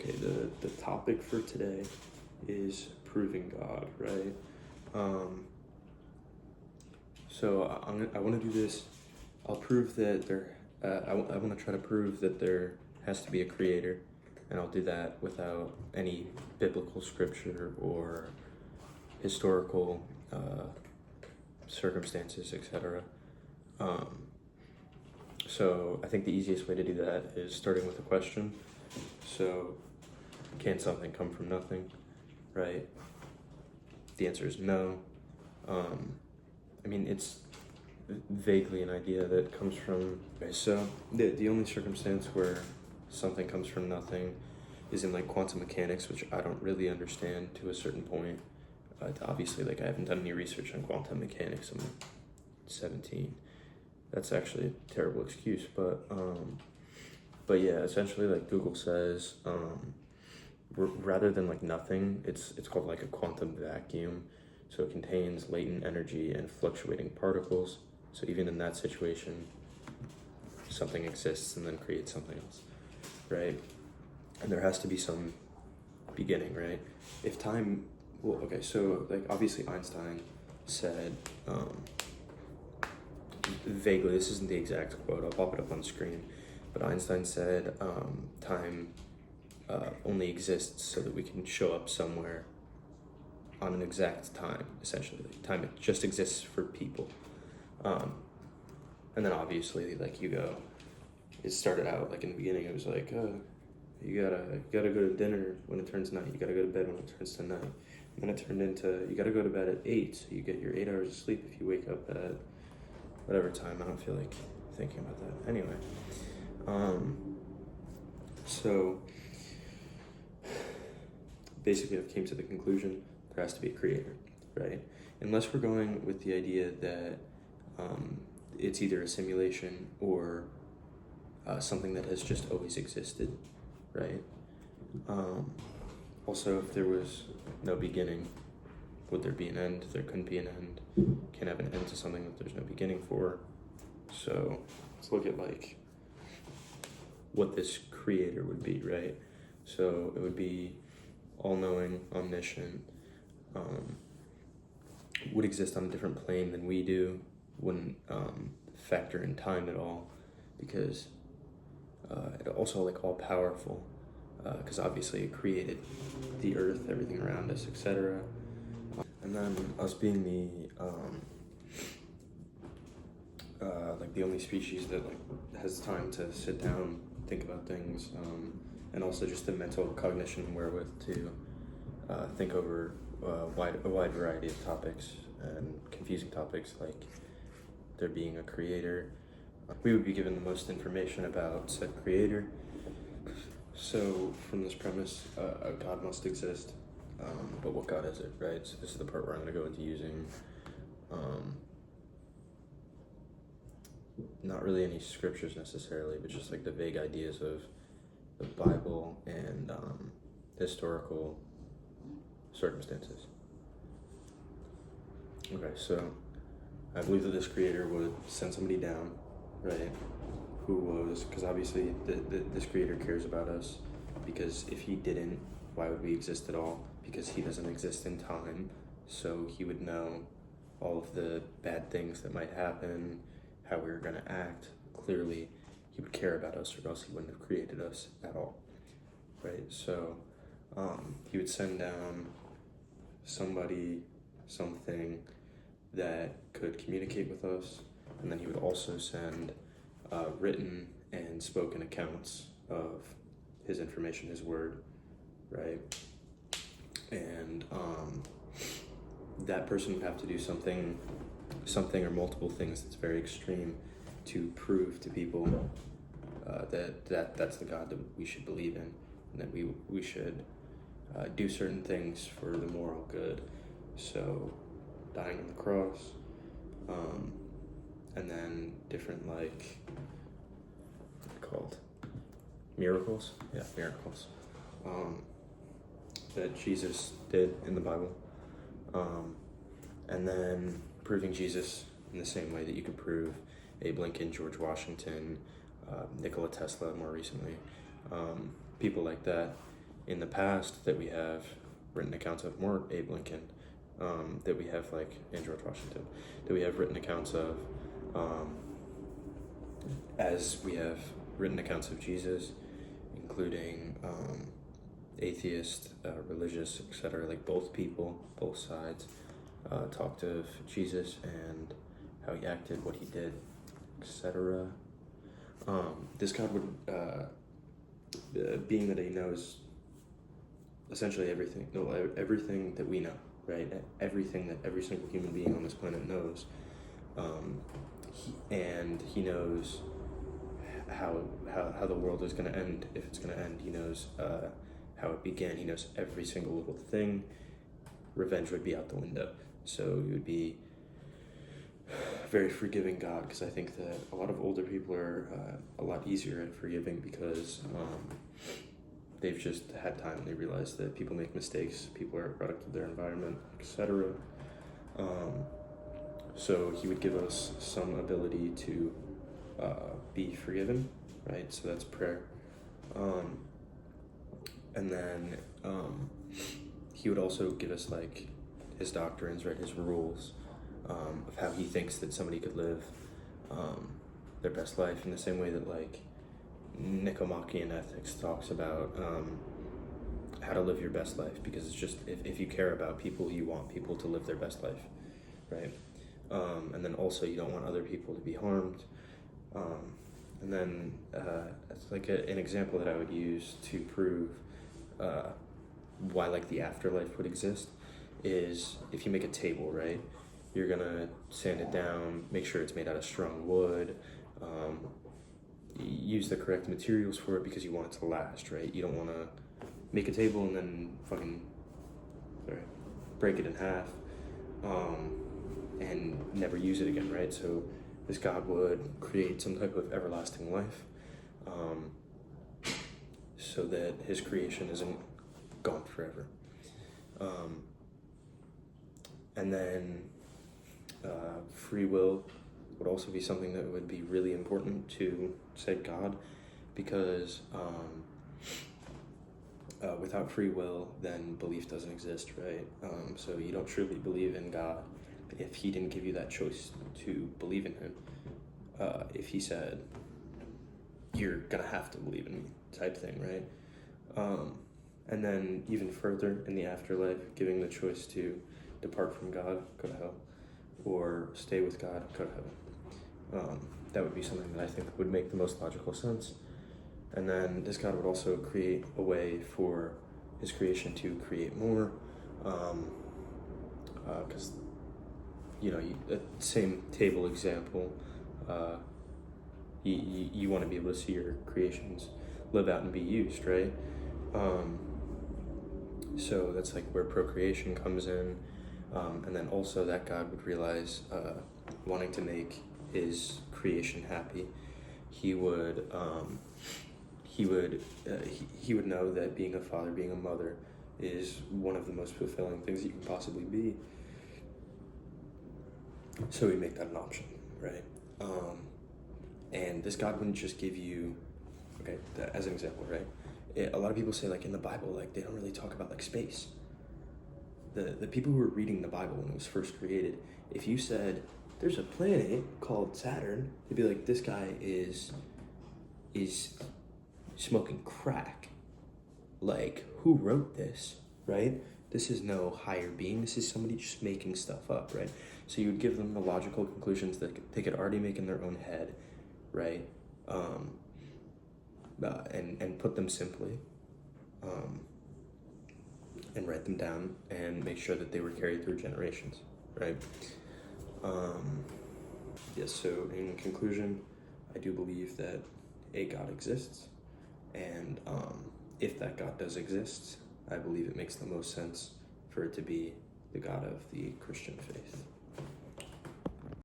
Okay, the topic for today is proving God, right? I want to do this. I'll prove that I want to try to prove that there has to be a creator, and I'll do that without any biblical scripture or historical circumstances, etc. So I think the easiest way to do that is starting with a question. So, can something come from nothing, right? The answer is no. It's vaguely an idea that comes from... Okay, so the only circumstance where something comes from nothing is in like quantum mechanics, which I don't really understand to a certain point. Obviously, like I haven't done any research on quantum mechanics. I'm 17. That's actually a terrible excuse, but yeah, essentially, like Google says, rather than like nothing, it's called like a quantum vacuum. So it contains latent energy and fluctuating particles. So even in that situation, something exists and then creates something else, right? And there has to be some beginning, right? If time, well, okay, so like obviously Einstein said, vaguely, this isn't the exact quote, I'll pop it up on screen, but Einstein said time only exists so that we can show up somewhere on an exact time, essentially. Like, time it just exists for people. And then obviously, like it started out like in the beginning, it was like, you gotta go to dinner when it turns night, you gotta go to bed when it turns to night. And then it turned into, you gotta go to bed at 8, so you get your 8 hours of sleep if you wake up at whatever time. I don't feel like thinking about that. Anyway, so basically I've came to the conclusion there has to be a creator, right? Unless we're going with the idea that it's either a simulation or something that has just always existed, right? Also, if there was no beginning, would there be an end? There couldn't be an end. Can't have an end to something that there's no beginning for. So let's look at like what this creator would be, right? So it would be all-knowing, omniscient, would exist on a different plane than we do, wouldn't factor in time at all, because it also like all-powerful, because obviously it created the earth, everything around us, etc. And then us being the only species that like has time to sit down, think about things, and also just the mental cognition and wherewith to think over a wide variety of topics and confusing topics, like there being a creator. We would be given the most information about said creator. So from this premise, a God must exist. But what God is it, right? So this is the part where I'm going to go into using not really any scriptures necessarily, but just like the vague ideas of the Bible and historical circumstances. Okay, so I believe that this creator would send somebody down, right? Who was, because obviously this creator cares about us, because if he didn't, why would we exist at all? Because he doesn't exist in time, so he would know all of the bad things that might happen, how we were going to act. Clearly, he would care about us, or else he wouldn't have created us at all, right? So he would send down somebody, something that could communicate with us, and then he would also send written and spoken accounts of his information, his word, right? And that person would have to do something or multiple things that's very extreme to prove to people that's the God that we should believe in, and that we should do certain things for the moral good. So dying on the cross, and then different like, what are they called? Miracles? Yeah, miracles. That Jesus did in the Bible. And then proving Jesus in the same way that you could prove Abe Lincoln, George Washington, Nikola Tesla more recently, people like that. in the past that we have written accounts of, more Abe Lincoln, that we have, like, and George Washington, that we have written accounts of, as we have written accounts of Jesus, including atheist, religious, etc. Like, both people, both sides, talked of Jesus and how he acted, what he did, etc. This God would, being that he knows essentially everything, everything that we know, right? Everything that every single human being on this planet knows, he knows how the world is going to end, if it's going to end. He knows how it began. He knows every single little thing. Revenge would be out the window. So he would be a very forgiving God, because I think that a lot of older people are a lot easier at forgiving, because they've just had time and they realize that people make mistakes, people are a product of their environment, etc. So he would give us some ability to be forgiven, right? So that's prayer. And then he would also give us, like, his doctrines, right? His rules of how he thinks that somebody could live their best life, in the same way that, like, Nicomachean ethics talks about how to live your best life, because it's just, if you care about people, you want people to live their best life, right? And then also you don't want other people to be harmed. And then it's like an example that I would use to prove why, like, the afterlife would exist is, if you make a table, right? You're gonna sand it down, make sure it's made out of strong wood, use the correct materials for it, because you want it to last, right? You don't want to make a table and then break it in half and never use it again, right? So this God would create some type of everlasting life, so that his creation isn't gone forever. And then free will would also be something that would be really important to said God, because without free will, then belief doesn't exist, right? So you don't truly believe in God if he didn't give you that choice to believe in him. If he said, you're gonna have to believe in me, type thing, right? And then even further, in the afterlife, giving the choice to depart from God, go to hell, or stay with God, go to heaven. That would be something that I think would make the most logical sense. And then this God would also create a way for his creation to create more, because, same table example, you want to be able to see your creations live out and be used, right? So that's like where procreation comes in. And then also that God would realize, wanting to make his creation happy, he would know that being a father, being a mother, is one of the most fulfilling things you can possibly be. So he'd make that an option, right? And this God wouldn't just give you, okay, as an example, right? A lot of people say, like, in the Bible, like, they don't really talk about, like, space. The people who were reading the Bible when it was first created, if you said, there's a planet called Saturn, they'd be like, this guy is smoking crack. Like, who wrote this, right? This is no higher being. This is somebody just making stuff up, right? So you would give them the logical conclusions that they could already make in their own head, right? And put them simply, and write them down, and make sure that they were carried through generations, right? Yes, so in conclusion, I do believe that a God exists, and if that God does exist, I believe it makes the most sense for it to be the God of the Christian faith.